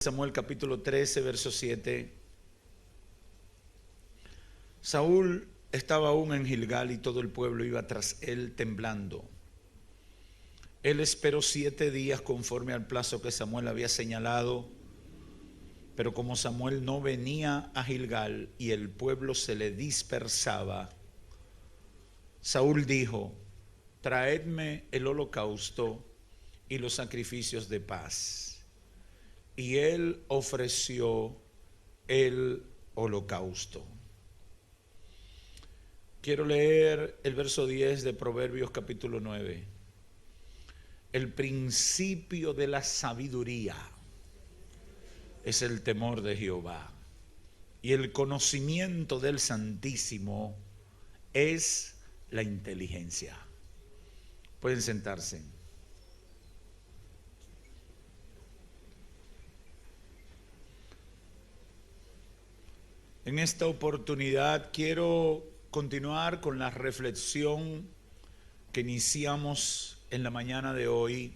Samuel capítulo 13, verso 7. Saúl estaba aún en Gilgal y todo el pueblo iba tras él temblando. Él esperó 7 días conforme al plazo que Samuel había señalado, pero como Samuel no venía a Gilgal y el pueblo se le dispersaba, Saúl dijo: traedme el holocausto y los sacrificios de paz. Y él ofreció el holocausto. Quiero leer el verso 10 de Proverbios capítulo 9. El principio de la sabiduría es el temor de Jehová, y el conocimiento del Santísimo es la inteligencia. Pueden sentarse. En esta oportunidad quiero continuar con la reflexión que iniciamos en la mañana de hoy,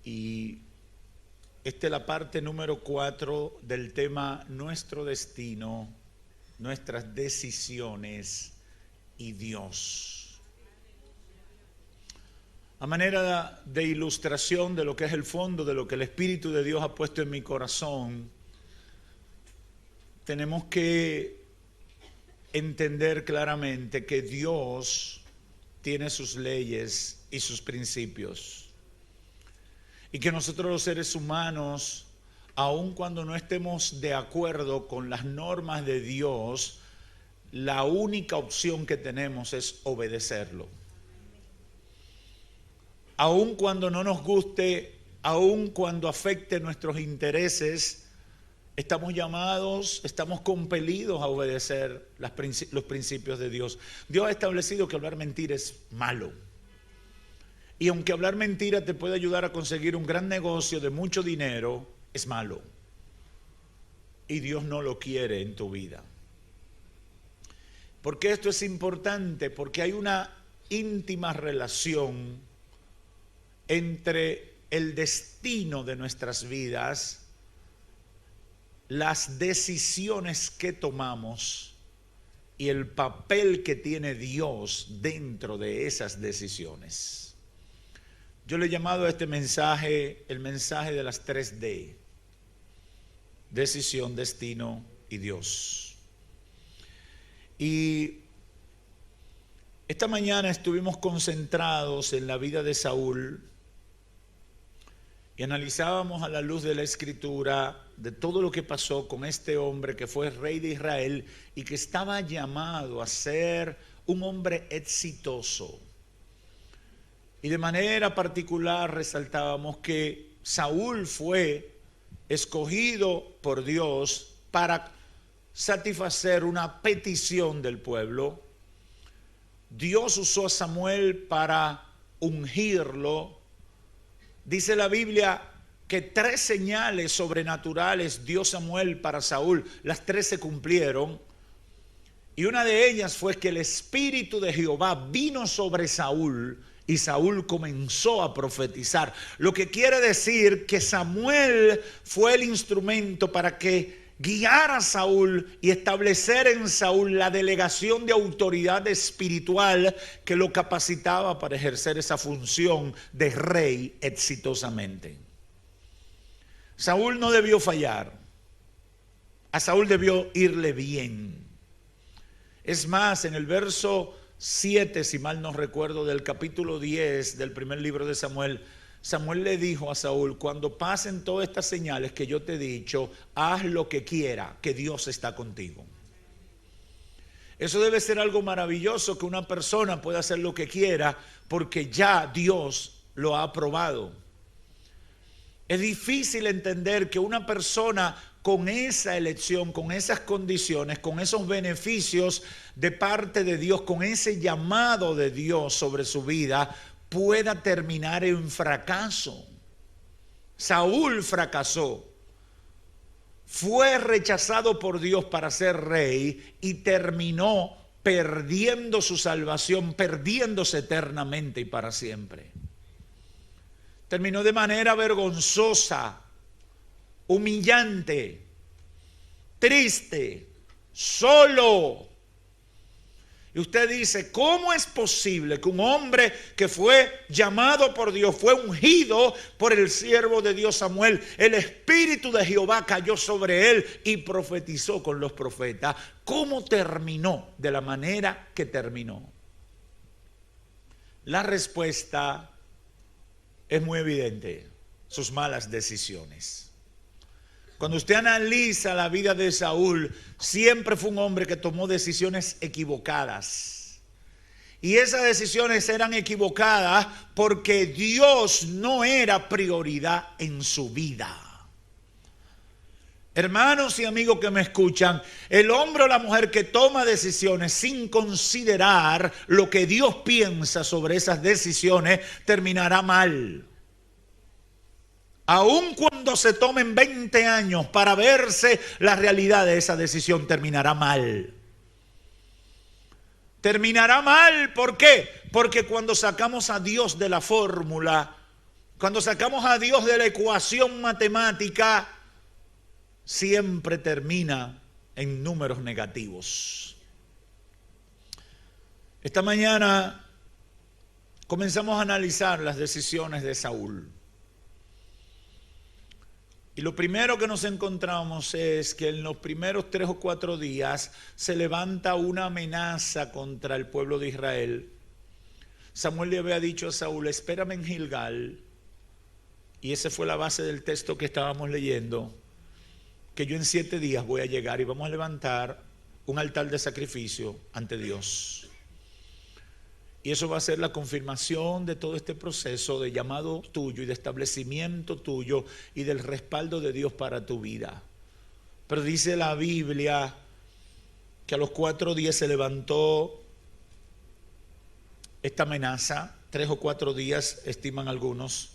y esta es la parte número 4 del tema Nuestro destino, nuestras decisiones y Dios. A manera de ilustración de lo que es el fondo, de lo que el Espíritu de Dios ha puesto en mi corazón, tenemos que entender claramente que Dios tiene sus leyes y sus principios, y que nosotros los seres humanos, aun cuando no estemos de acuerdo con las normas de Dios, la única opción que tenemos es obedecerlo. Aun cuando no nos guste, aun cuando afecte nuestros intereses, estamos llamados, estamos compelidos a obedecer los principios de Dios. Dios ha establecido que hablar mentira es malo. Y aunque hablar mentira te puede ayudar a conseguir un gran negocio de mucho dinero, es malo. Y Dios no lo quiere en tu vida. ¿Por qué esto es importante? Porque hay una íntima relación entre el destino de nuestras vidas, las decisiones que tomamos y el papel que tiene Dios dentro de esas decisiones. Yo le he llamado a este mensaje el mensaje de las 3D: decisión, destino y Dios. Y esta mañana estuvimos concentrados en la vida de Saúl y analizábamos a la luz de la Escritura de todo lo que pasó con este hombre que fue rey de Israel y que estaba llamado a ser un hombre exitoso. Y de manera particular resaltábamos que Saúl fue escogido por Dios para satisfacer una petición del pueblo. Dios usó a Samuel para ungirlo. Dice la Biblia que 3 señales sobrenaturales dio Samuel para Saúl. Las 3 se cumplieron. Y una de ellas fue que el Espíritu de Jehová vino sobre Saúl y Saúl comenzó a profetizar. Lo que quiere decir que Samuel fue el instrumento para que guiara a Saúl y establecer en Saúl la delegación de autoridad espiritual que lo capacitaba para ejercer esa función de rey exitosamente. Saúl no debió fallar. A Saúl debió irle bien. Es más, en el verso 7, si mal no recuerdo, del capítulo 10 del primer libro de Samuel, Samuel le dijo a Saúl: cuando pasen todas estas señales que yo te he dicho, haz lo que quiera, que Dios está contigo. Eso debe ser algo maravilloso, que una persona pueda hacer lo que quiera porque ya Dios lo ha aprobado. Es difícil entender que una persona con esa elección, con esas condiciones, con esos beneficios de parte de Dios, con ese llamado de Dios sobre su vida, pueda terminar en fracaso. Saúl fracasó. Fue rechazado por Dios para ser rey y terminó perdiendo su salvación, perdiéndose eternamente y para siempre. Terminó de manera vergonzosa, humillante, triste, solo. Y usted dice, ¿cómo es posible que un hombre que fue llamado por Dios, fue ungido por el siervo de Dios Samuel, el Espíritu de Jehová cayó sobre él y profetizó con los profetas? ¿Cómo terminó de la manera que terminó? La respuesta es muy evidente: sus malas decisiones. Cuando usted analiza la vida de Saúl, siempre fue un hombre que tomó decisiones equivocadas. Y esas decisiones eran equivocadas porque Dios no era prioridad en su vida. Hermanos y amigos que me escuchan, el hombre o la mujer que toma decisiones sin considerar lo que Dios piensa sobre esas decisiones, terminará mal. Aun cuando se tomen 20 años para verse la realidad de esa decisión, terminará mal. Terminará mal, ¿por qué? Porque cuando sacamos a Dios de la fórmula, cuando sacamos a Dios de la ecuación matemática, siempre termina en números negativos. Esta mañana comenzamos a analizar las decisiones de Saúl. Y lo primero que nos encontramos es que en los primeros 3 o 4 días se levanta una amenaza contra el pueblo de Israel. Samuel le había dicho a Saúl, espérame en Gilgal, y esa fue la base del texto que estábamos leyendo, que yo en 7 días voy a llegar y vamos a levantar un altar de sacrificio ante Dios. Y eso va a ser la confirmación de todo este proceso de llamado tuyo y de establecimiento tuyo y del respaldo de Dios para tu vida. Pero dice la Biblia que a los 4 días se levantó esta amenaza, 3 o 4 días estiman algunos.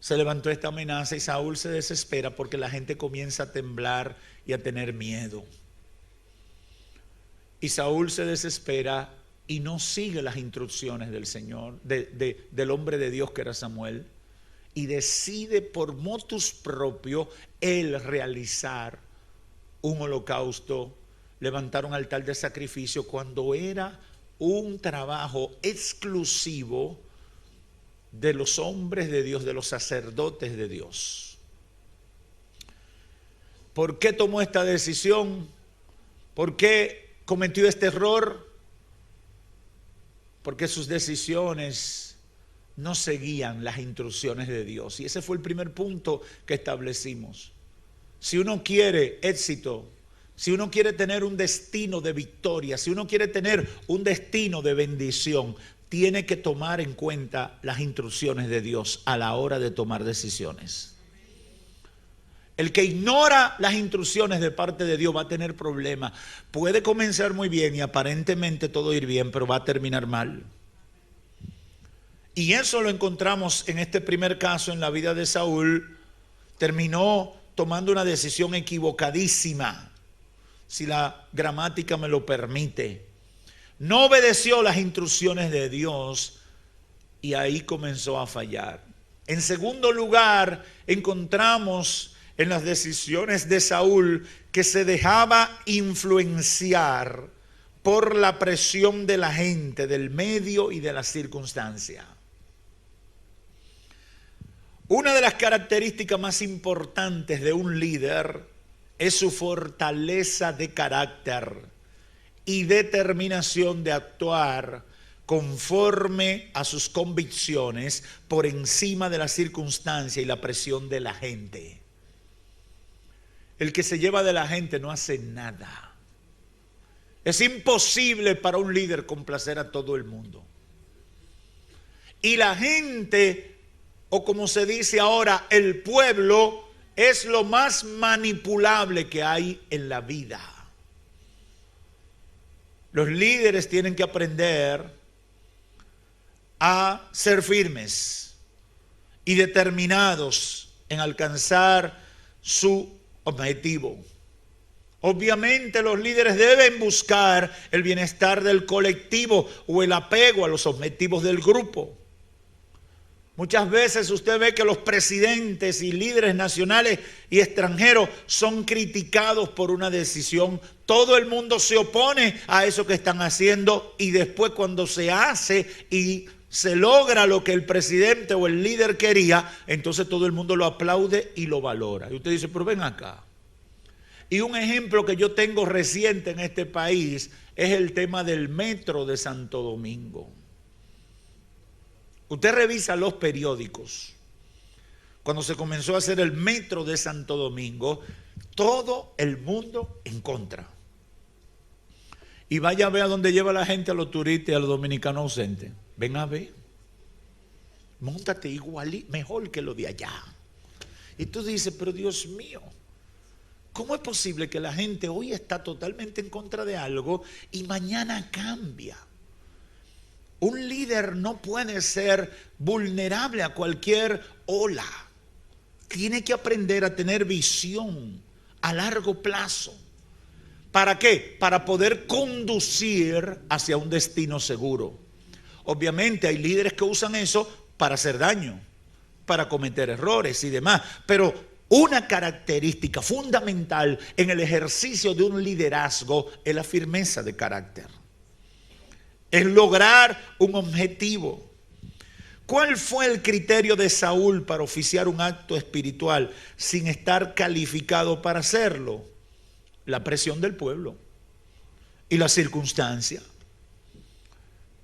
Se levantó esta amenaza y Saúl se desespera porque la gente comienza a temblar y a tener miedo. Y Saúl se desespera y no sigue las instrucciones del Señor, del hombre de Dios que era Samuel, y decide por motus propio él realizar un holocausto, levantar un altar de sacrificio, cuando era un trabajo exclusivo de los hombres de Dios, de los sacerdotes de Dios. ¿Por qué tomó esta decisión? ¿Por qué cometió este error? Porque sus decisiones no seguían las instrucciones de Dios. Y ese fue el primer punto que establecimos. Si uno quiere éxito, si uno quiere tener un destino de victoria, si uno quiere tener un destino de bendición, tiene que tomar en cuenta las instrucciones de Dios a la hora de tomar decisiones. El que ignora las instrucciones de parte de Dios va a tener problemas. Puede comenzar muy bien y aparentemente todo ir bien, pero va a terminar mal. Y eso lo encontramos en este primer caso en la vida de Saúl. Terminó tomando una decisión equivocadísima, si la gramática me lo permite. No obedeció las instrucciones de Dios y ahí comenzó a fallar. En segundo lugar, encontramos en las decisiones de Saúl que se dejaba influenciar por la presión de la gente, del medio y de la circunstancia. Una de las características más importantes de un líder es su fortaleza de carácter y determinación de actuar conforme a sus convicciones por encima de la circunstancia y la presión de la gente. El que se lleva de la gente no hace nada. Es imposible para un líder complacer a todo el mundo. Y la gente, o como se dice ahora, el pueblo, es lo más manipulable que hay en la vida. Los líderes tienen que aprender a ser firmes y determinados en alcanzar su objetivo. Obviamente los líderes deben buscar el bienestar del colectivo o el apego a los objetivos del grupo. Muchas veces usted ve que los presidentes y líderes nacionales y extranjeros son criticados por una decisión. Todo el mundo se opone a eso que están haciendo y después cuando se hace y se logra lo que el presidente o el líder quería, entonces todo el mundo lo aplaude y lo valora. Y usted dice, pero ven acá. Y un ejemplo que yo tengo reciente en este país es el tema del metro de Santo Domingo. Usted revisa los periódicos. Cuando se comenzó a hacer el metro de Santo Domingo, todo el mundo en contra. Y vaya a ver a dónde lleva la gente, a los turistas y a los dominicanos ausentes. Ven a ver. Móntate igual, mejor que lo de allá. Y tú dices, pero Dios mío, ¿cómo es posible que la gente hoy está totalmente en contra de algo y mañana cambia? Un líder no puede ser vulnerable a cualquier ola. Tiene que aprender a tener visión a largo plazo. ¿Para qué? Para poder conducir hacia un destino seguro. Obviamente hay líderes que usan eso para hacer daño, para cometer errores y demás. Pero una característica fundamental en el ejercicio de un liderazgo es la firmeza de carácter. Es lograr un objetivo. ¿Cuál fue el criterio de Saúl para oficiar un acto espiritual sin estar calificado para hacerlo? La presión del pueblo y la circunstancia.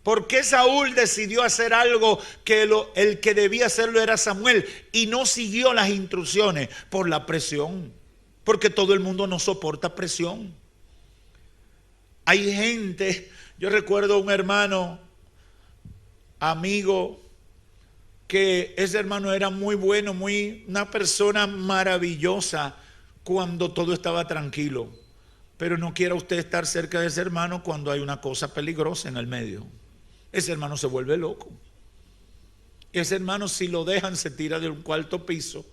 ¿Por qué Saúl decidió hacer algo que el que debía hacerlo era Samuel y no siguió las instrucciones? Por la presión. Porque todo el mundo no soporta presión. Hay gente, yo recuerdo un hermano, amigo, que ese hermano era muy bueno, una persona maravillosa cuando todo estaba tranquilo. Pero no quiera usted estar cerca de ese hermano cuando hay una cosa peligrosa en el medio. Ese hermano se vuelve loco. Ese hermano, si lo dejan, se tira de un cuarto piso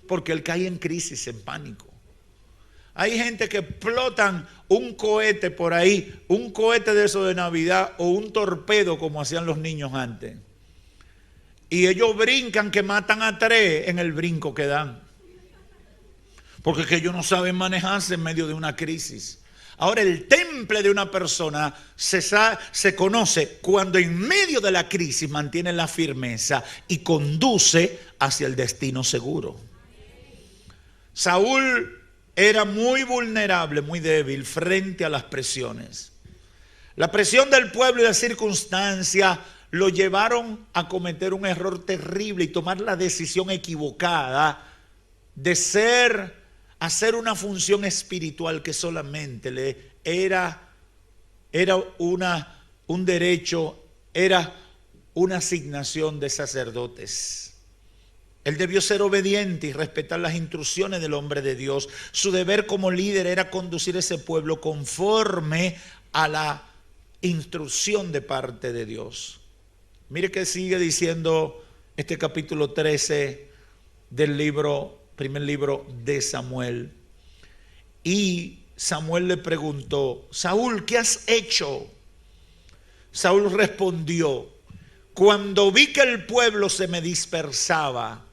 porque él cae en crisis, en pánico. Hay gente que explotan un cohete por ahí, un cohete de eso de Navidad o un torpedo como hacían los niños antes. Y ellos brincan que matan a 3 en el brinco que dan. Porque es que ellos no saben manejarse en medio de una crisis. Ahora, el temple de una persona se conoce cuando en medio de la crisis mantiene la firmeza y conduce hacia el destino seguro. Saúl era muy vulnerable, muy débil frente a las presiones. La presión del pueblo y la circunstancia lo llevaron a cometer un error terrible y tomar la decisión equivocada de hacer una función espiritual que solamente le era un derecho, era una asignación de sacerdotes. Él debió ser obediente y respetar las instrucciones del hombre de Dios. Su deber como líder era conducir ese pueblo conforme a la instrucción de parte de Dios. Mire que sigue diciendo este capítulo 13 del primer libro de Samuel. Y Samuel le preguntó: Saúl, ¿qué has hecho? Saúl respondió: cuando vi que el pueblo se me dispersaba,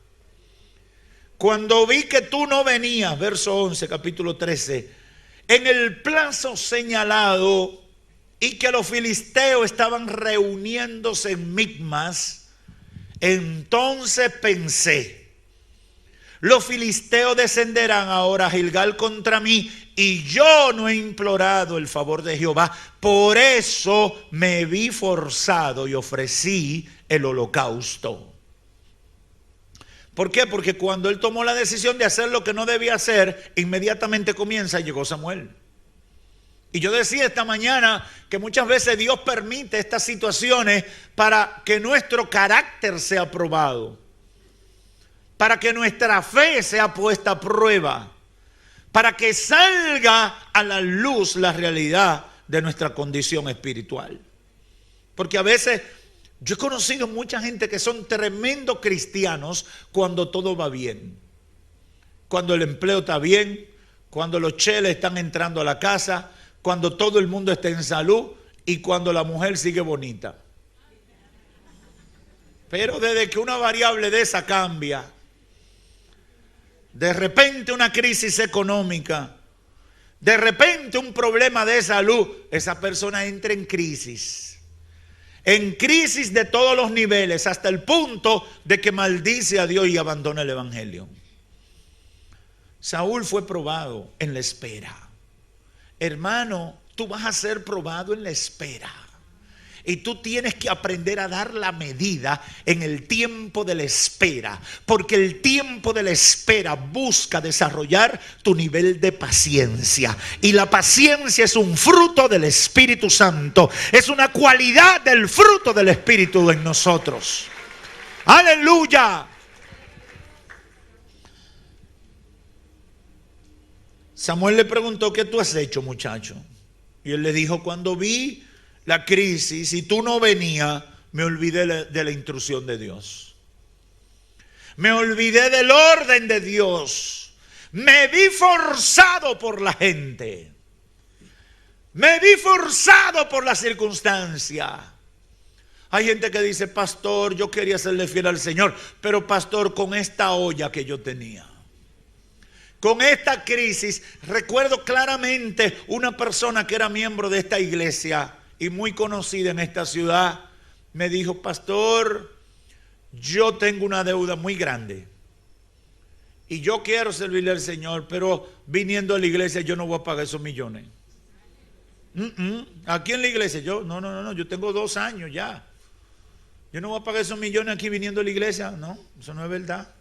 cuando vi que tú no venías, verso 11, capítulo 13, en el plazo señalado y que los filisteos estaban reuniéndose en Micmas, entonces pensé: los filisteos descenderán ahora a Gilgal contra mí y yo no he implorado el favor de Jehová. Por eso me vi forzado y ofrecí el holocausto. ¿Por qué? Porque cuando él tomó la decisión de hacer lo que no debía hacer, inmediatamente llegó Samuel. Y yo decía esta mañana que muchas veces Dios permite estas situaciones para que nuestro carácter sea probado, para que nuestra fe sea puesta a prueba, para que salga a la luz la realidad de nuestra condición espiritual. Porque a veces yo he conocido mucha gente que son tremendos cristianos cuando todo va bien, cuando el empleo está bien, cuando los cheles están entrando a la casa, cuando todo el mundo está en salud y cuando la mujer sigue bonita. Pero desde que una variable de esa cambia, de repente una crisis económica, de repente un problema de salud, esa persona entra en crisis de todos los niveles, hasta el punto de que maldice a Dios y abandona el evangelio. Saúl fue probado en la espera. Hermano, tú vas a ser probado en la espera. Y tú tienes que aprender a dar la medida en el tiempo de la espera. Porque el tiempo de la espera busca desarrollar tu nivel de paciencia. Y la paciencia es un fruto del Espíritu Santo. Es una cualidad del fruto del Espíritu en nosotros. ¡Aleluya! Samuel le preguntó: ¿qué tú has hecho, muchacho? Y él le dijo: cuando vi la crisis y tú no venías, me olvidé de la instrucción de Dios. Me olvidé del orden de Dios. Me vi forzado por la gente. Me vi forzado por la circunstancia. Hay gente que dice: pastor, yo quería serle fiel al Señor, pero pastor, con esta olla que yo tenía, con esta crisis. Recuerdo claramente una persona que era miembro de esta iglesia y muy conocida en esta ciudad, me dijo: pastor, yo tengo una deuda muy grande y yo quiero servirle al Señor, pero viniendo a la iglesia yo no voy a pagar esos millones. Aquí en la iglesia no, yo tengo 2 años ya, yo no voy a pagar esos millones aquí viniendo a la iglesia. No, eso no es verdad.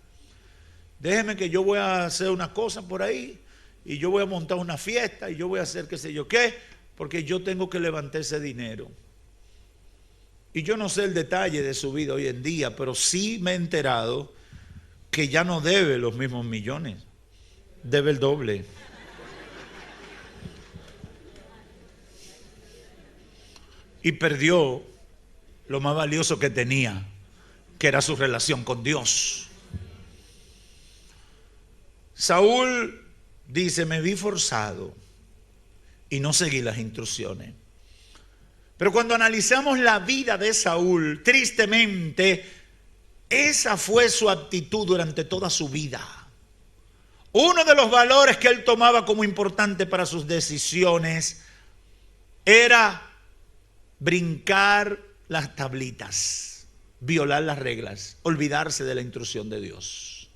Déjeme que yo voy a hacer una cosa por ahí y yo voy a montar una fiesta y yo voy a hacer qué sé yo qué, porque yo tengo que levantar ese dinero. Y yo no sé el detalle de su vida hoy en día, pero sí me he enterado que ya no debe los mismos millones, debe el doble. Y perdió lo más valioso que tenía, que era su relación con Dios. Saúl dice: me vi forzado y no seguí las instrucciones. Pero cuando analizamos la vida de Saúl, tristemente, esa fue su actitud durante toda su vida. Uno de los valores que él tomaba como importante para sus decisiones era brincar las tablitas, violar las reglas, olvidarse de la instrucción de Dios.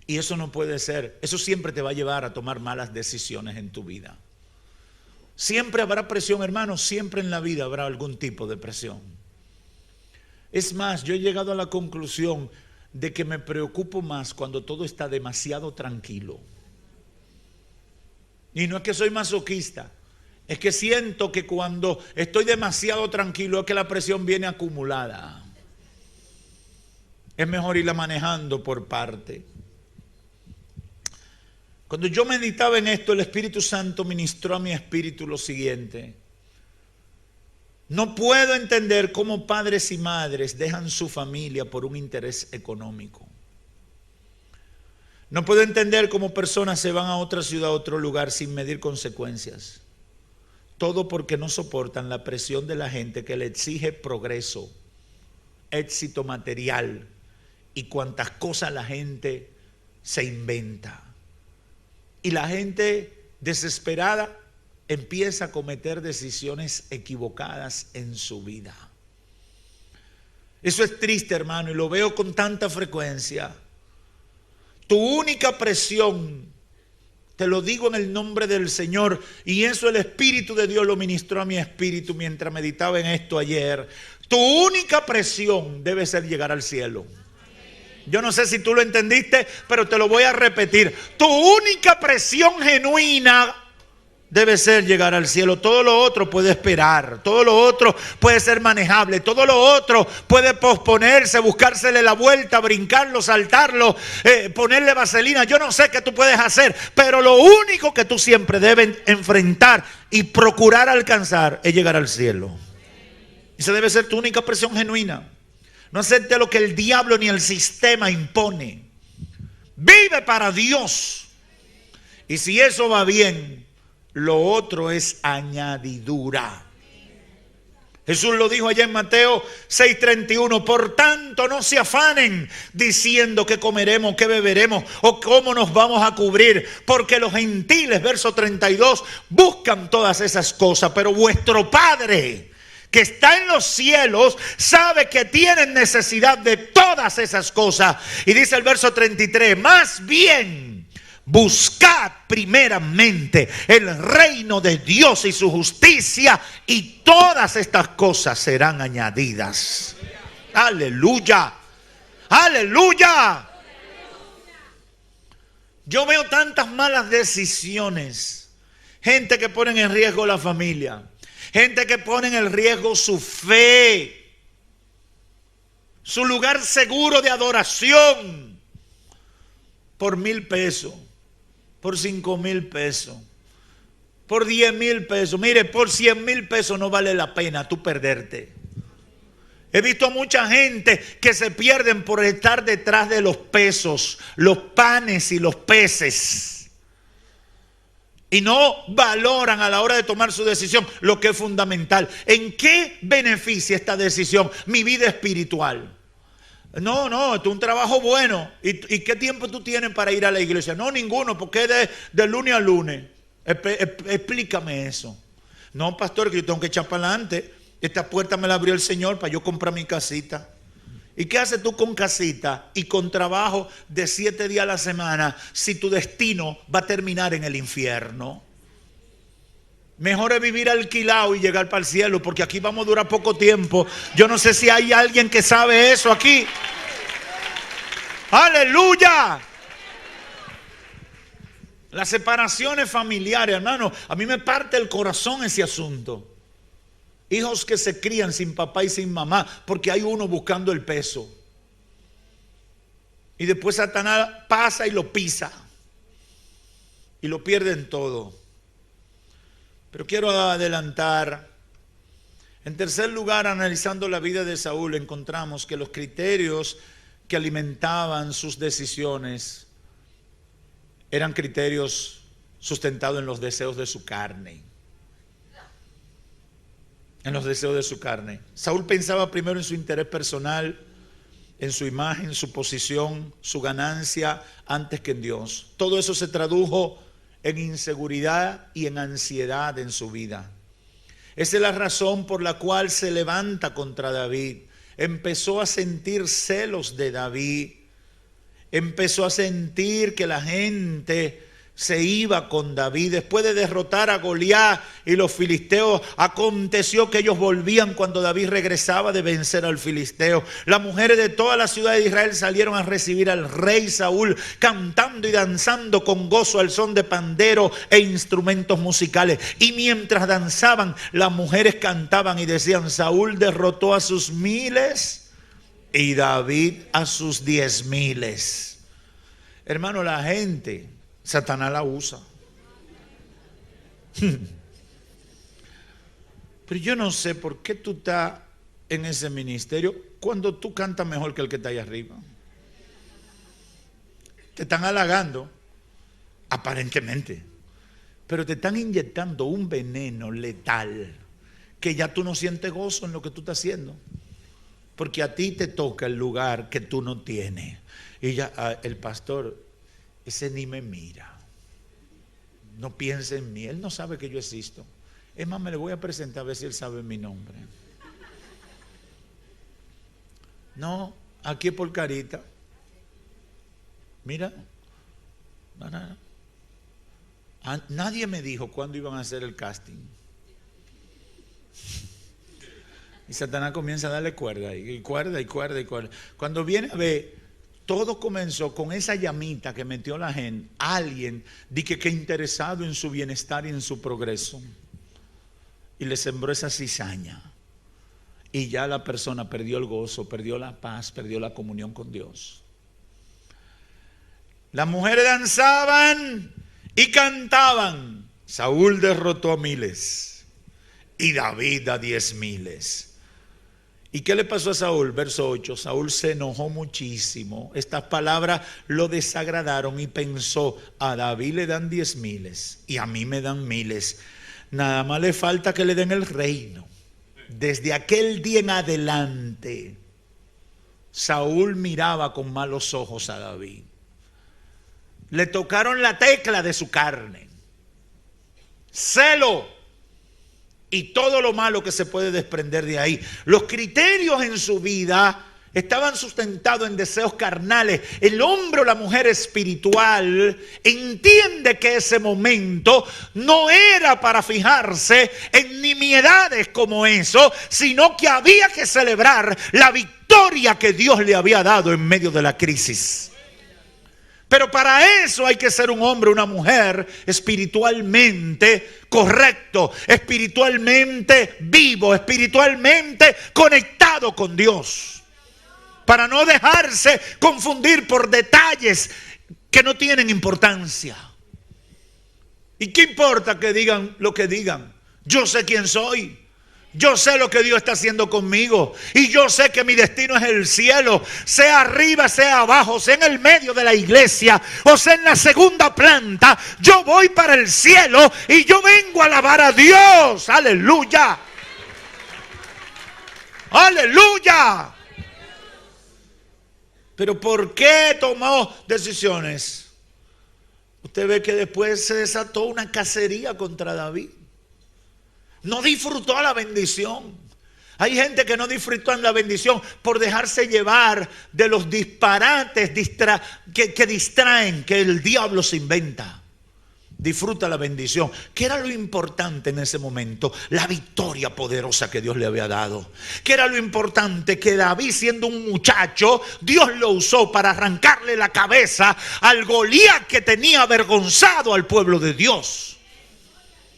Y eso no puede ser. Eso siempre te va a llevar a tomar malas decisiones en tu vida. Siempre habrá presión, hermano. Siempre en la vida habrá algún tipo de presión. Es más, yo he llegado a la conclusión de que me preocupo más cuando todo está demasiado tranquilo. Y no es que soy masoquista, es que siento que cuando estoy demasiado tranquilo es que la presión viene acumulada. Es mejor irla manejando por parte. Cuando yo meditaba en esto, el Espíritu Santo ministró a mi espíritu lo siguiente: no puedo entender cómo padres y madres dejan su familia por un interés económico. No puedo entender cómo personas se van a otra ciudad, a otro lugar sin medir consecuencias. Todo porque no soportan la presión de la gente que le exige progreso, éxito material y cuantas cosas la gente se inventa. Y la gente desesperada empieza a cometer decisiones equivocadas en su vida. Eso es triste, hermano, y lo veo con tanta frecuencia. Tu única presión, te lo digo en el nombre del Señor, y eso el Espíritu de Dios lo ministró a mi espíritu mientras meditaba en esto ayer. Tu única presión debe ser llegar al cielo. Yo no sé si tú lo entendiste, pero te lo voy a repetir. Tu única presión genuina debe ser llegar al cielo. Todo lo otro puede esperar, todo lo otro puede ser manejable, todo lo otro puede posponerse, buscársele la vuelta, brincarlo, saltarlo, ponerle vaselina. Yo no sé qué tú puedes hacer, pero lo único que tú siempre debes enfrentar y procurar alcanzar es llegar al cielo. Esa debe ser tu única presión genuina. No acepte lo que el diablo ni el sistema impone. Vive para Dios. Y si eso va bien, lo otro es añadidura. Jesús lo dijo allá en Mateo 6:31, por tanto no se afanen diciendo qué comeremos, qué beberemos o cómo nos vamos a cubrir, porque los gentiles, verso 32, buscan todas esas cosas, pero vuestro Padre que está en los cielos sabe que tienen necesidad de todas esas cosas. Y dice el verso 33, más bien buscad primeramente el reino de Dios y su justicia, y todas estas cosas serán añadidas. Aleluya, aleluya. Yo veo tantas malas decisiones, gente que pone en riesgo la familia, gente que pone en riesgo su fe, su lugar seguro de adoración, por 1,000 pesos. Por 5,000 pesos, por 10,000 pesos. Mire, por 100,000 pesos no vale la pena tú perderte. He visto a mucha gente que se pierden por estar detrás de los pesos, los panes y los peces. Y no valoran a la hora de tomar su decisión lo que es fundamental. ¿En qué beneficia esta decisión mi vida espiritual? No, esto es un trabajo bueno. ¿Y qué tiempo tú tienes para ir a la iglesia? No, ninguno, porque es de lunes a lunes. Explícame eso. No, pastor, que yo tengo que echar para adelante. Esta puerta me la abrió el Señor para yo comprar mi casita. ¿Y qué haces tú con casita y con trabajo de 7 días a la semana si tu destino va a terminar en el infierno? Mejor es vivir alquilado y llegar para el cielo, porque aquí vamos a durar poco tiempo. Yo no sé si hay alguien que sabe eso aquí. ¡Aleluya! Las separaciones familiares, hermano, a mí me parte el corazón ese asunto. Hijos que se crían sin papá y sin mamá, porque hay uno buscando el peso. Y después Satanás pasa y lo pisa. Y lo pierden todo. Pero quiero adelantar. En tercer lugar, analizando la vida de Saúl, encontramos que los criterios que alimentaban sus decisiones eran criterios sustentados en los deseos de su carne. En los deseos de su carne. Saúl pensaba primero en su interés personal, en su imagen, su posición, su ganancia, antes que en Dios. Todo eso se tradujo en inseguridad y en ansiedad en su vida. Esa es la razón por la cual se levanta contra David. Empezó a sentir celos de David. Empezó a sentir que la gente se iba con David. Después de derrotar a Goliat y los filisteos, aconteció que ellos volvían cuando David regresaba de vencer al filisteo. Las mujeres de toda la ciudad de Israel salieron a recibir al rey Saúl, cantando y danzando con gozo al son de pandero e instrumentos musicales. Y mientras danzaban, las mujeres cantaban y decían: Saúl derrotó a sus 1,000 y David a sus 10,000. Hermano, la gente, Satanás la usa. Pero yo no sé por qué tú estás en ese ministerio cuando tú cantas mejor que el que está ahí arriba. Te están halagando, aparentemente, pero te están inyectando un veneno letal que ya tú no sientes gozo en lo que tú estás haciendo, porque a ti te toca el lugar que tú no tienes. Y ya el pastor, ese ni me mira, no piensa en mí, él no sabe que yo existo. Es más, me le voy a presentar a ver si él sabe mi nombre. No, aquí es por carita. Mira, no. Nadie me dijo cuándo iban a hacer el casting. Y Satanás comienza a darle cuerda y cuerda. Cuando viene a ver, todo comenzó con esa llamita que metió la gente. Alguien dije que interesado en su bienestar y en su progreso. Y le sembró esa cizaña. Y ya la persona perdió el gozo, perdió la paz, perdió la comunión con Dios. Las mujeres danzaban y cantaban. Saúl derrotó a 1,000 y David a 10,000. ¿Y qué le pasó a Saúl? Verso 8, Saúl se enojó muchísimo. Estas palabras lo desagradaron y pensó: a David le dan 10,000 y a mí me dan 1,000. Nada más le falta que le den el reino. Desde aquel día en adelante, Saúl miraba con malos ojos a David. Le tocaron la tecla de su carne. Celo y todo lo malo que se puede desprender de ahí. Los criterios en su vida estaban sustentados en deseos carnales. El hombre o la mujer espiritual entiende que ese momento no era para fijarse en nimiedades como eso, sino que había que celebrar la victoria que Dios le había dado en medio de la crisis. Pero para eso hay que ser un hombre, una mujer espiritualmente correcto, espiritualmente vivo, espiritualmente conectado con Dios. Para no dejarse confundir por detalles que no tienen importancia. ¿Y qué importa que digan lo que digan? Yo sé quién soy. Yo sé lo que Dios está haciendo conmigo. Y yo sé que mi destino es el cielo. Sea arriba, sea abajo, sea en el medio de la iglesia, o sea en la segunda planta. Yo voy para el cielo y yo vengo a alabar a Dios. Aleluya. Aleluya. Pero ¿por qué tomó decisiones? Usted ve que después se desató una cacería contra David. No disfrutó la bendición. Hay gente que no disfrutó en la bendición por dejarse llevar de los disparates que distraen, que el diablo se inventa. Disfruta la bendición. ¿Qué era lo importante en ese momento? La victoria poderosa que Dios le había dado. ¿Qué era lo importante? Que David, siendo un muchacho, Dios lo usó para arrancarle la cabeza al Goliat que tenía avergonzado al pueblo de Dios.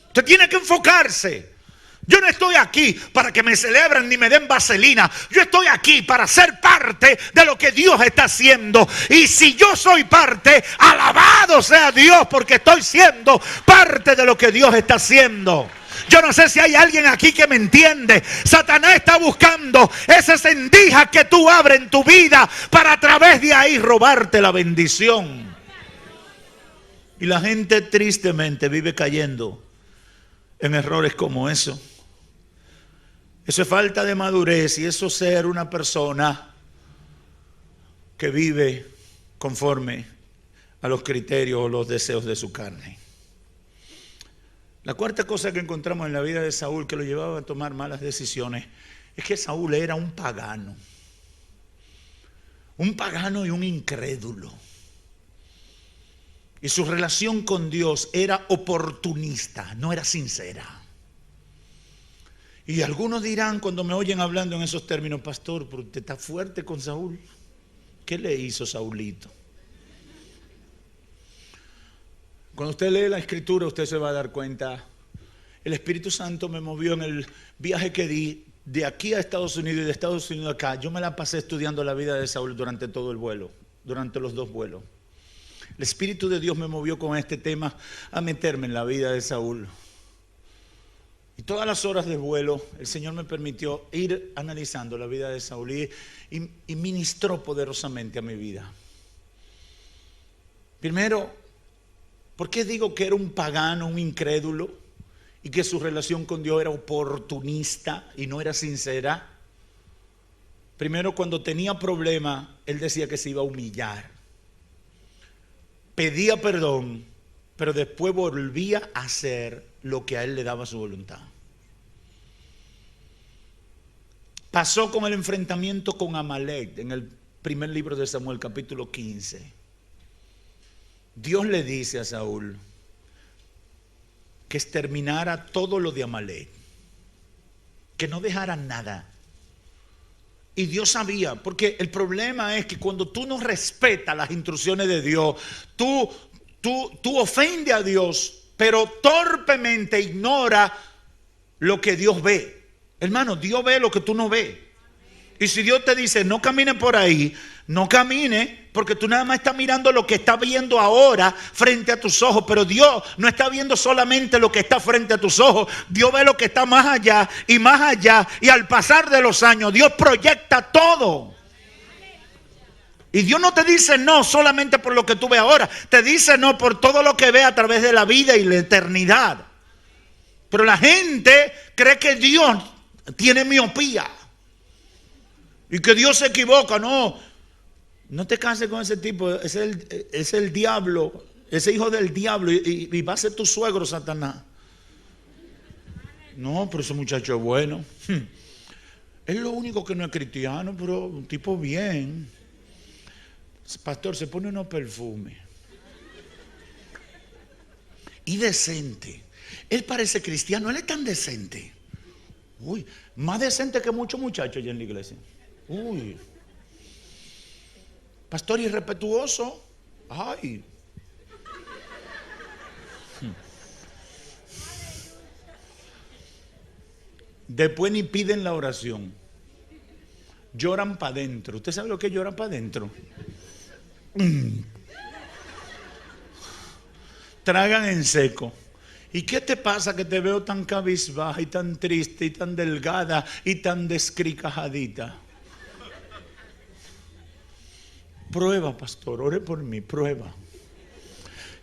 Usted tiene que enfocarse. Yo no estoy aquí para que me celebren ni me den vaselina. Yo estoy aquí para ser parte de lo que Dios está haciendo. Y si yo soy parte, alabado sea Dios, porque estoy siendo parte de lo que Dios está haciendo. Yo no sé si hay alguien aquí que me entiende. Satanás está buscando esa sendija que tú abres en tu vida para a través de ahí robarte la bendición. Y la gente tristemente vive cayendo en errores como eso. Eso es falta de madurez y eso es ser una persona que vive conforme a los criterios o los deseos de su carne. La cuarta cosa que encontramos en la vida de Saúl que lo llevaba a tomar malas decisiones es que Saúl era un pagano y un incrédulo. Y su relación con Dios era oportunista, no era sincera. Y algunos dirán cuando me oyen hablando en esos términos: pastor, pero usted está fuerte con Saúl. ¿Qué le hizo Saulito? Cuando usted lee la escritura, usted se va a dar cuenta. El Espíritu Santo me movió en el viaje que di de aquí a Estados Unidos y de Estados Unidos a acá. Yo me la pasé estudiando la vida de Saúl durante todo el vuelo, durante los 2 vuelos. El Espíritu de Dios me movió con este tema a meterme en la vida de Saúl. Y todas las horas de vuelo, el Señor me permitió ir analizando la vida de Saúl y ministró poderosamente a mi vida. Primero, ¿por qué digo que era un pagano, un incrédulo? Y que su relación con Dios era oportunista y no era sincera. Primero, cuando tenía problemas, él decía que se iba a humillar. Pedía perdón, pero después volvía a hacer lo que a él le daba su voluntad. Pasó con el enfrentamiento con Amalek en el primer libro de Samuel, capítulo 15. Dios le dice a Saúl que exterminara todo lo de Amalek, que no dejara nada. Y Dios sabía, porque el problema es que cuando tú no respetas las instrucciones de Dios, tú ofendes a Dios, pero torpemente ignora lo que Dios ve. Hermano, Dios ve lo que tú no ves. Y si Dios te dice no camine por ahí, no camine, porque tú nada más estás mirando lo que estás viendo ahora frente a tus ojos. Pero Dios no está viendo solamente lo que está frente a tus ojos. Dios ve lo que está más allá y más allá. Y al pasar de los años, Dios proyecta todo. Y Dios no te dice no solamente por lo que tú ves ahora. Te dice no por todo lo que ve a través de la vida y la eternidad. Pero la gente cree que Dios tiene miopía y que Dios se equivoca. No te cases con ese tipo, es el diablo, ese hijo del diablo y va a ser tu suegro Satanás. No, pero ese muchacho es bueno. Es lo único que no es cristiano, pero un tipo bien. Pastor, se pone unos perfumes y decente. Él parece cristiano, él es tan decente. Uy, más decente que muchos muchachos allá en la iglesia. Uy. Pastor, irrespetuoso. Ay. Después ni piden la oración. Lloran para adentro. ¿Usted sabe lo que lloran para adentro? Tragan en seco. ¿Y qué te pasa que te veo tan cabizbaja y tan triste y tan delgada y tan descricajadita? Prueba, pastor, ore por mí, prueba.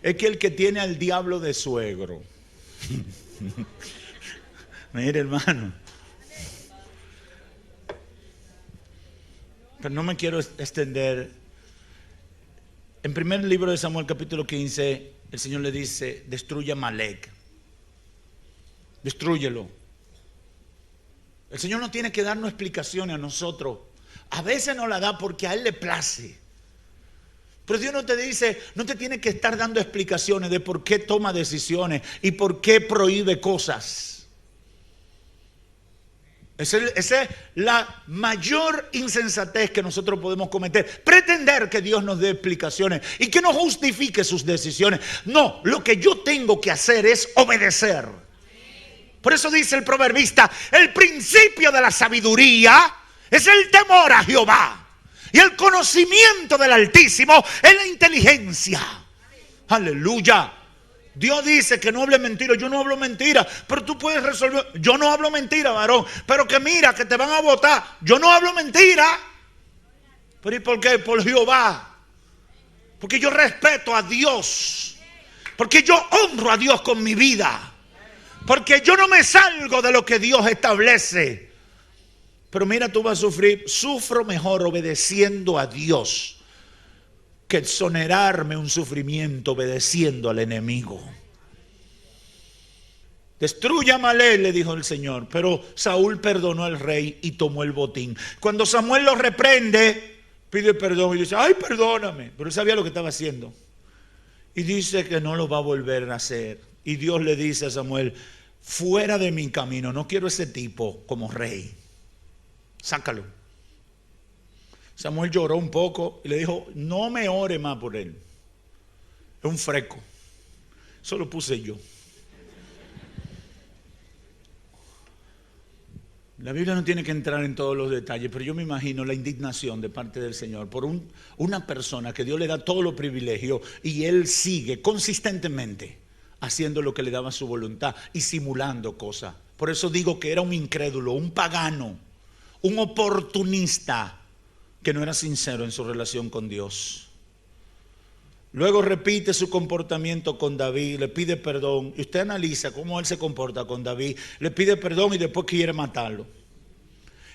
Es que el que tiene al diablo de suegro. Mire, hermano. Pero no me quiero extender. En primer libro de Samuel, capítulo 15, el Señor le dice: destruye a Amalek. Destrúyelo. El Señor no tiene que darnos explicaciones a nosotros. A veces nos la da porque a Él le place. Pero Dios no te dice, no te tiene que estar dando explicaciones de por qué toma decisiones y por qué prohíbe cosas. Esa es la mayor insensatez que nosotros podemos cometer. Pretender que Dios nos dé explicaciones y que nos justifique sus decisiones. No, lo que yo tengo que hacer es obedecer. Por eso dice el proverbista: el principio de la sabiduría es el temor a Jehová, y el conocimiento del Altísimo es la inteligencia. Aleluya. Dios dice que no hable mentira. Yo no hablo mentira, pero tú puedes resolver. Yo no hablo mentira, varón, pero que mira que te van a votar. Yo no hablo mentira. ¿Pero y por qué? Por Jehová. Porque yo respeto a Dios. Porque yo honro a Dios con mi vida. Porque yo no me salgo de lo que Dios establece. Pero mira, tú vas a sufrir. Sufro mejor obedeciendo a Dios que exonerarme un sufrimiento obedeciendo al enemigo. Destruye a Amalek, le dijo el Señor. Pero Saúl perdonó al rey y tomó el botín. Cuando Samuel lo reprende, pide perdón y dice: ay, perdóname. Pero él sabía lo que estaba haciendo. Y dice que no lo va a volver a hacer. Y Dios le dice a Samuel: fuera de mi camino, no quiero ese tipo como rey. Sácalo. Samuel lloró un poco y le dijo: no me ore más por él. Es un freco. Eso lo puse yo. La Biblia no tiene que entrar en todos los detalles, pero yo me imagino la indignación de parte del Señor por una persona que Dios le da todos los privilegios y él sigue consistentemente haciendo lo que le daba su voluntad y simulando cosas. Por eso digo que era un incrédulo, un pagano, un oportunista que no era sincero en su relación con Dios. Luego repite su comportamiento con David, le pide perdón. Y usted analiza cómo él se comporta con David. Le pide perdón y después quiere matarlo.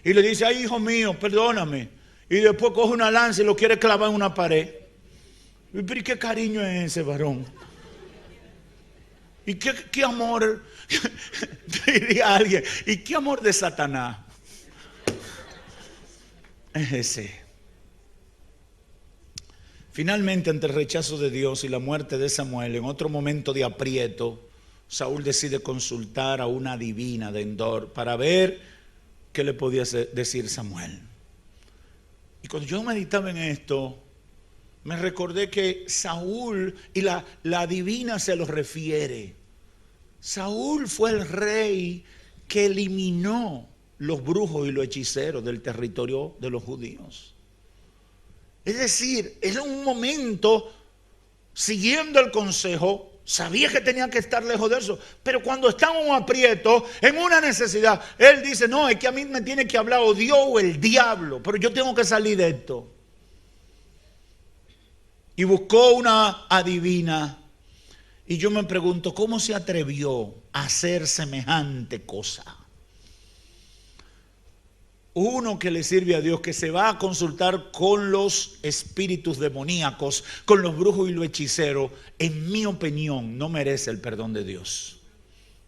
Y le dice: ay, hijo mío, perdóname. Y después coge una lanza y lo quiere clavar en una pared. Pero ¿y qué cariño es ese varón? ¿Y qué amor? Diría alguien. ¿Y qué amor de Satanás es ese? Finalmente, ante el rechazo de Dios y la muerte de Samuel, en otro momento de aprieto, Saúl decide consultar a una adivina de Endor para ver qué le podía decir Samuel. Y cuando yo meditaba en esto, me recordé que Saúl, y la adivina se lo refiere, Saúl fue el rey que eliminó los brujos y los hechiceros del territorio de los judíos. Es decir, en un momento, siguiendo el consejo, sabía que tenía que estar lejos de eso. Pero cuando está en un aprieto, en una necesidad, él dice: no, es que a mí me tiene que hablar o Dios o el diablo, pero yo tengo que salir de esto. Y buscó una adivina. Y yo me pregunto, ¿cómo se atrevió a hacer semejante cosa? uno que le sirve a Dios, que se va a consultar con los espíritus demoníacos, con los brujos y los hechiceros, en mi opinión, no merece el perdón de Dios.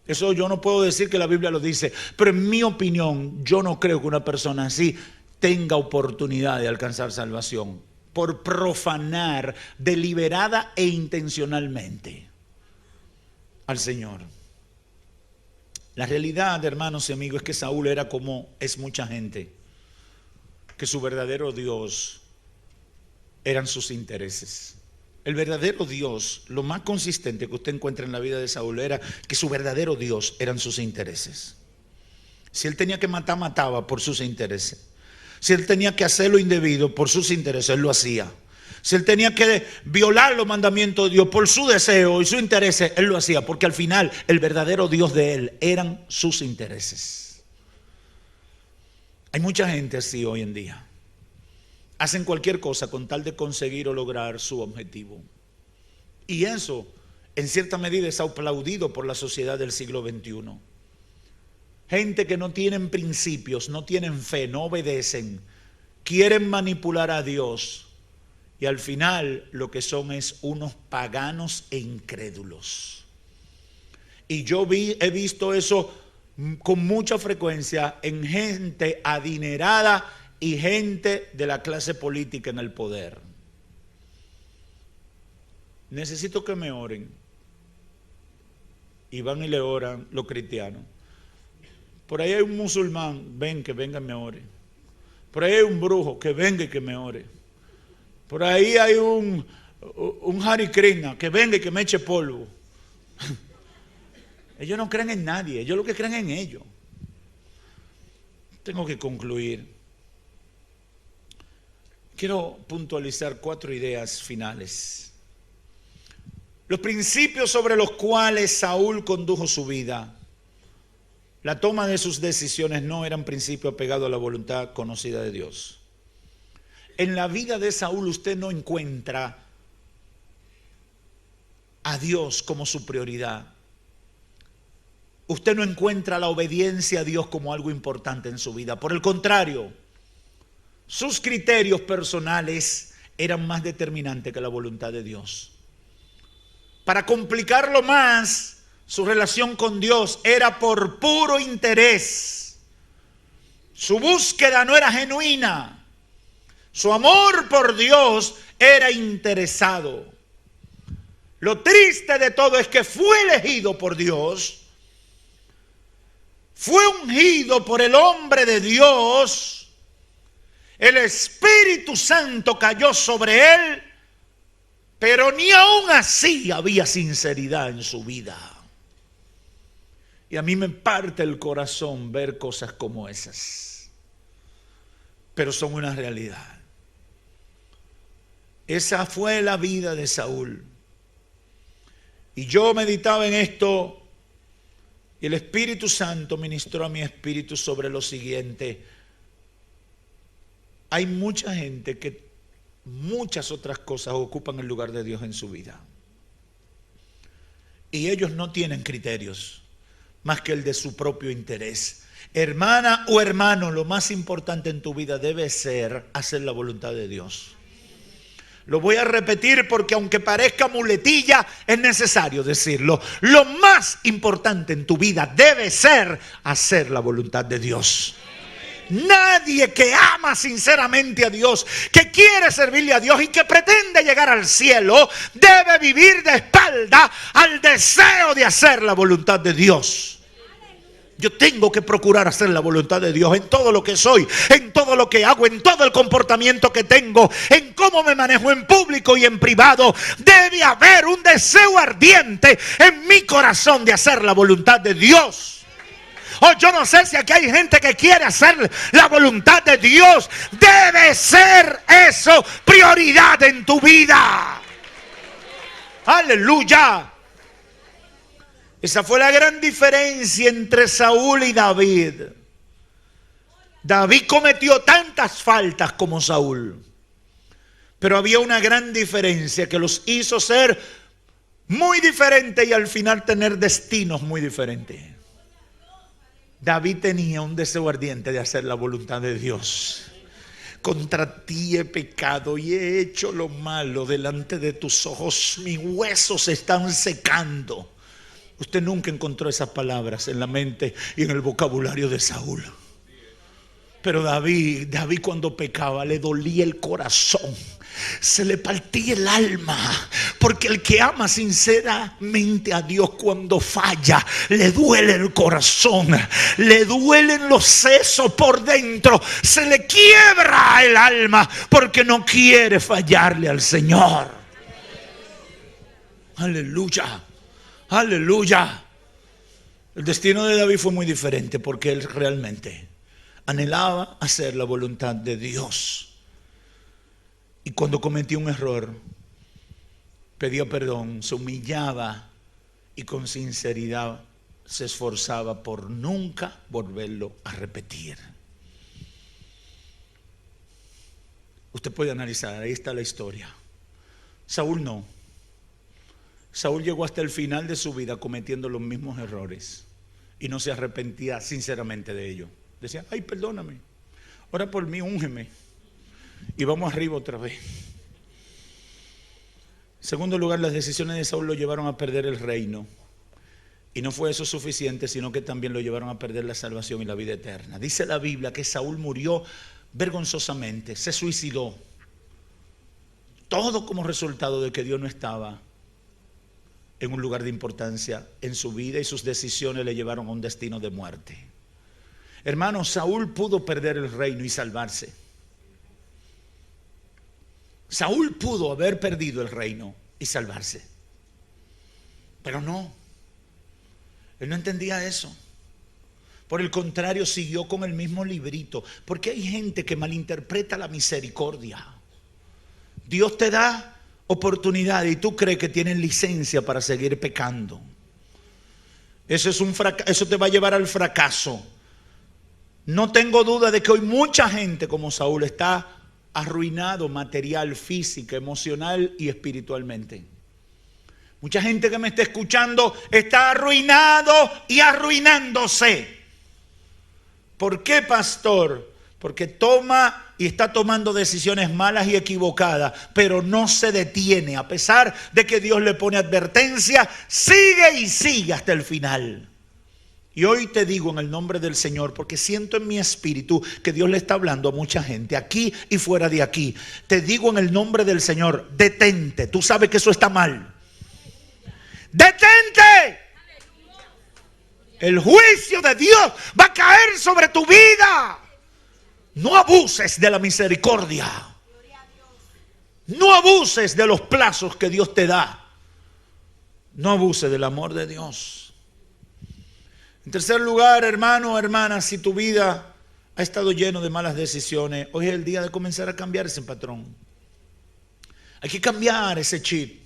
Eso yo no puedo decir que la Biblia lo dice, pero en mi opinión, yo no creo que una persona así tenga oportunidad de alcanzar salvación por profanar deliberada e intencionalmente al Señor. La realidad, hermanos y amigos, es que Saúl era como es mucha gente, que su verdadero Dios eran sus intereses. El verdadero Dios, lo más consistente que usted encuentra en la vida de Saúl era que su verdadero Dios eran sus intereses. Si él tenía que matar, mataba por sus intereses. Si él tenía que hacer lo indebido por sus intereses, él lo hacía. Si él tenía que violar los mandamientos de Dios por su deseo y su interés, él lo hacía, porque al final el verdadero Dios de él eran sus intereses. Hay mucha gente así hoy en día. Hacen cualquier cosa con tal de conseguir o lograr su objetivo. Y eso, en cierta medida, es aplaudido por la sociedad del siglo XXI. Gente que no tienen principios, no tienen fe, no obedecen, quieren manipular a Dios. Y al final lo que son es unos paganos e incrédulos. Y yo he visto eso con mucha frecuencia en gente adinerada y gente de la clase política en el poder. Necesito que me oren. Y van y le oran los cristianos. Por ahí hay un musulmán, ven que venga y me ore. Por ahí hay un brujo, que venga y que me ore. Por ahí hay un Hare Krishna, que venga y que me eche polvo. Ellos no creen en nadie, ellos lo que creen en ellos. Tengo que concluir. Quiero puntualizar 4 ideas finales. Los principios sobre los cuales Saúl condujo su vida. La toma de sus decisiones no eran principios apegados a la voluntad conocida de Dios. En la vida de Saúl usted no encuentra a Dios como su prioridad. Usted no encuentra la obediencia a Dios como algo importante en su vida. Por el contrario, sus criterios personales eran más determinantes que la voluntad de Dios. Para complicarlo más, su relación con Dios era por puro interés. Su búsqueda no era genuina. Su amor por Dios era interesado. Lo triste de todo es que fue elegido por Dios, fue ungido por el hombre de Dios, el Espíritu Santo cayó sobre él, pero ni aún así había sinceridad en su vida. Y a mí me parte el corazón ver cosas como esas, pero son una realidad. Esa fue la vida de Saúl. Y yo meditaba en esto y el Espíritu Santo ministró a mi espíritu sobre lo siguiente. Hay mucha gente que muchas otras cosas ocupan el lugar de Dios en su vida. Y ellos no tienen criterios más que el de su propio interés. Hermana o hermano, lo más importante en tu vida debe ser hacer la voluntad de Dios. Lo voy a repetir porque aunque parezca muletilla, es necesario decirlo. Lo más importante en tu vida debe ser hacer la voluntad de Dios. Nadie que ama sinceramente a Dios, que quiere servirle a Dios y que pretende llegar al cielo, debe vivir de espalda al deseo de hacer la voluntad de Dios. Yo tengo que procurar hacer la voluntad de Dios en todo lo que soy, en todo lo que hago, en todo el comportamiento que tengo, en cómo me manejo en público y en privado. Debe haber un deseo ardiente en mi corazón de hacer la voluntad de Dios. Yo no sé si aquí hay gente que quiere hacer la voluntad de Dios. Debe ser eso prioridad en tu vida. Aleluya. Esa fue la gran diferencia entre Saúl y David. David cometió tantas faltas como Saúl, pero había una gran diferencia que los hizo ser muy diferentes y al final tener destinos muy diferentes. David tenía un deseo ardiente de hacer la voluntad de Dios. Contra ti he pecado y he hecho lo malo delante de tus ojos. Mis huesos se están secando. Usted nunca encontró esas palabras en la mente y en el vocabulario de Saúl. Pero David cuando pecaba le dolía el corazón, se le partía el alma, porque el que ama sinceramente a Dios cuando falla, le duele el corazón, le duelen los sesos por dentro, se le quiebra el alma porque no quiere fallarle al Señor. Aleluya, aleluya. El destino de David fue muy diferente porque él realmente anhelaba hacer la voluntad de Dios. Y cuando cometía un error, pedía perdón, se humillaba y con sinceridad se esforzaba por nunca volverlo a repetir. Usted puede analizar, ahí está la historia. Saúl no. Saúl llegó hasta el final de su vida cometiendo los mismos errores y no se arrepentía sinceramente de ello. Decía, ay, perdóname, ora por mí, úngeme y vamos arriba otra vez. En segundo lugar, las decisiones de Saúl lo llevaron a perder el reino. Y no fue eso suficiente, sino que también lo llevaron a perder la salvación y la vida eterna. Dice la Biblia que Saúl murió vergonzosamente, se suicidó. Todo como resultado de que Dios no estaba en un lugar de importancia en su vida y sus decisiones le llevaron a un destino de muerte. Hermanos, Saúl pudo perder el reino y salvarse. Saúl pudo haber perdido el reino y salvarse. Pero no. Él no entendía eso. Por el contrario, siguió con el mismo librito. Porque hay gente que malinterpreta la misericordia. Dios te da oportunidad y tú crees que tienes licencia para seguir pecando. Eso te va a llevar al fracaso. No tengo duda de que hoy mucha gente como Saúl está arruinado material, física, emocional y espiritualmente. Mucha gente que me está escuchando está arruinado y arruinándose. ¿Por qué, pastor? Porque toma y está tomando decisiones malas y equivocadas, pero no se detiene. A pesar de que Dios le pone advertencia, sigue y sigue hasta el final. Y hoy te digo en el nombre del Señor, porque siento en mi espíritu que Dios le está hablando a mucha gente, aquí y fuera de aquí. Te digo en el nombre del Señor, detente. Tú sabes que eso está mal. ¡Detente! El juicio de Dios va a caer sobre tu vida. No abuses de la misericordia. No abuses de los plazos que Dios te da. No abuses del amor de Dios. En tercer lugar, hermano o hermana, si tu vida ha estado lleno de malas decisiones, hoy es el día de comenzar a cambiar ese patrón. Hay que cambiar ese chip.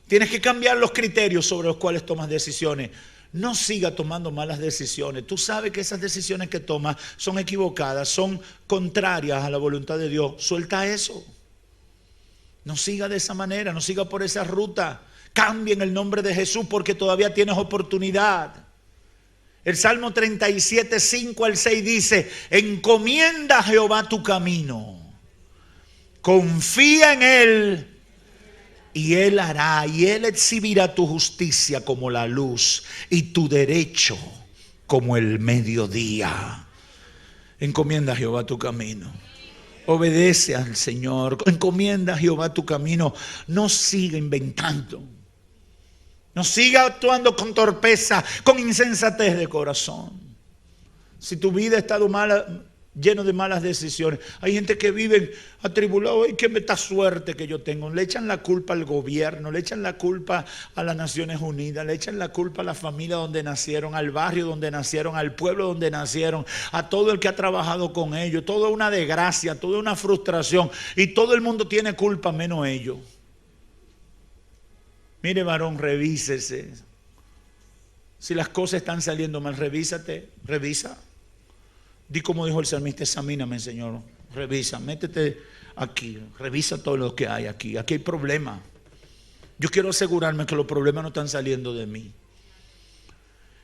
Tienes que cambiar los criterios sobre los cuales tomas decisiones. No siga tomando malas decisiones. Tú sabes que esas decisiones que tomas son equivocadas, son contrarias a la voluntad de Dios. Suelta eso. No siga de esa manera, no siga por esa ruta. Cambia en el nombre de Jesús porque todavía tienes oportunidad. El Salmo 37, 5 al 6 dice, encomienda a Jehová tu camino, confía en Él y Él hará, y Él exhibirá tu justicia como la luz y tu derecho como el mediodía. Encomienda a Jehová tu camino. Obedece al Señor. Encomienda a Jehová tu camino. No siga inventando. No siga actuando con torpeza, con insensatez de corazón. Si tu vida ha estado mala, lleno de malas decisiones. Hay gente que vive atribulado. ¡Ay, qué meta suerte que yo tengo! Le echan la culpa al gobierno, le echan la culpa a las Naciones Unidas, le echan la culpa a la familia donde nacieron, al barrio donde nacieron, al pueblo donde nacieron, a todo el que ha trabajado con ellos. Todo es una desgracia, todo es una frustración y todo el mundo tiene culpa menos ellos. Mire, varón, revísese. Si las cosas están saliendo mal, revísate, revisa. Di como dijo el salmista, examíname, Señor, revisa, métete aquí, revisa todo lo que hay aquí. Aquí hay problemas. Yo quiero asegurarme que los problemas no están saliendo de mí.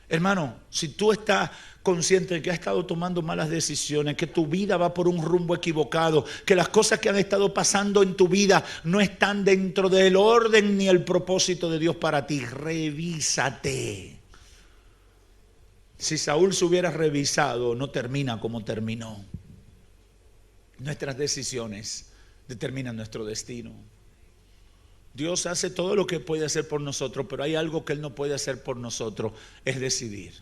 Hermano, si tú estás consciente de que has estado tomando malas decisiones, que tu vida va por un rumbo equivocado, que las cosas que han estado pasando en tu vida no están dentro del orden ni el propósito de Dios para ti, revísate. Si Saúl se hubiera revisado, no termina como terminó. Nuestras decisiones determinan nuestro destino. Dios hace todo lo que puede hacer por nosotros, pero hay algo que Él no puede hacer por nosotros, es decidir.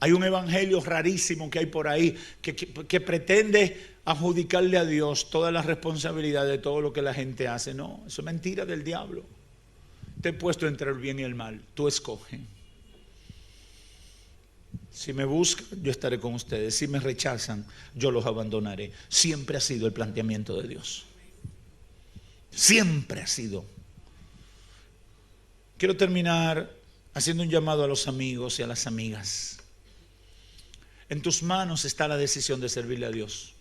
Hay un evangelio rarísimo que hay por ahí que pretende adjudicarle a Dios toda la responsabilidad de todo lo que la gente hace. No, eso es mentira del diablo. Te he puesto entre el bien y el mal, tú escoge. Si me buscan, yo estaré con ustedes. Si me rechazan, yo los abandonaré. Siempre ha sido el planteamiento de Dios. Siempre ha sido. Quiero terminar haciendo un llamado a los amigos y a las amigas. En tus manos está la decisión de servirle a Dios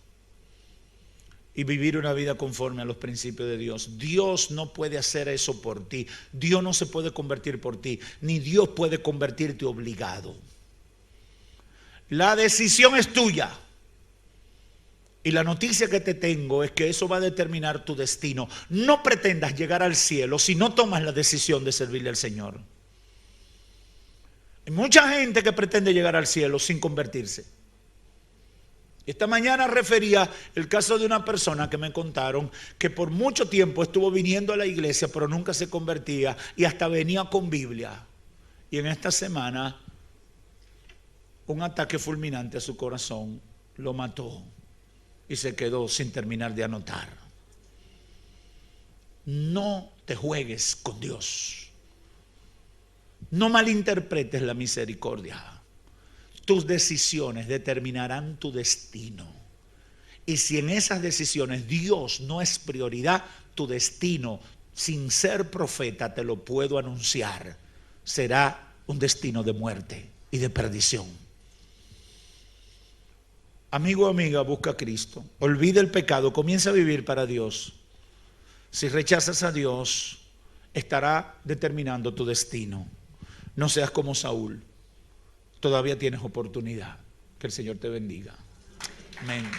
y vivir una vida conforme a los principios de Dios. Dios no puede hacer eso por ti. Dios no se puede convertir por ti, ni Dios puede convertirte obligado. La decisión es tuya. Y la noticia que te tengo es que eso va a determinar tu destino. No pretendas llegar al cielo si no tomas la decisión de servirle al Señor. Hay mucha gente que pretende llegar al cielo sin convertirse. Esta mañana refería el caso de una persona que me contaron que por mucho tiempo estuvo viniendo a la iglesia, pero nunca se convertía y hasta venía con Biblia. Y en esta semana un ataque fulminante a su corazón lo mató. Y se quedó sin terminar de anotar. No te juegues con Dios. No malinterpretes la misericordia. Tus decisiones determinarán tu destino. Y si en esas decisiones Dios no es prioridad, tu destino, sin ser profeta, te lo puedo anunciar, será un destino de muerte y de perdición. Amigo o amiga, busca a Cristo. Olvida el pecado, comienza a vivir para Dios. Si rechazas a Dios, estará determinando tu destino. No seas como Saúl. Todavía tienes oportunidad. Que el Señor te bendiga. Amén.